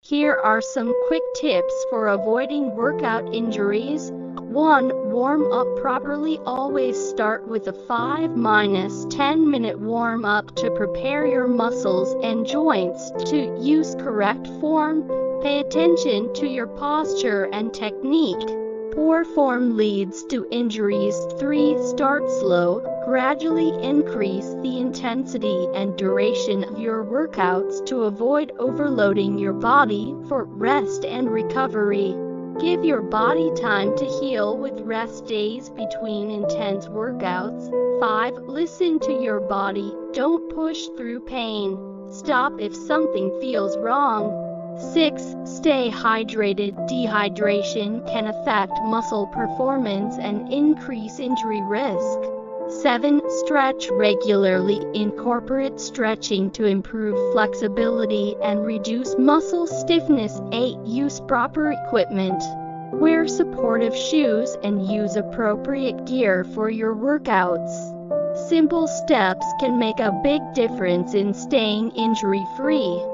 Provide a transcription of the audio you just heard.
Here are some quick tips for avoiding workout injuries. 1. Warm up properly. Always start with a 5-10 minute warm up to prepare your muscles and joints. 2. Use correct form. Pay attention to your posture and technique. Poor form leads to injuries. 3. Start slow. Gradually increase the intensity and duration of your workouts to avoid overloading your body for rest and recovery. Give your body time to heal with rest days between intense workouts. 5. Listen to your body. Don't push through pain. Stop if something feels wrong. 6. Stay hydrated. Dehydration can affect muscle performance and increase injury risk. 7. Stretch regularly. Incorporate stretching to improve flexibility and reduce muscle stiffness. 8. Use proper equipment. Wear supportive shoes and use appropriate gear for your workouts. Simple steps can make a big difference in staying injury-free.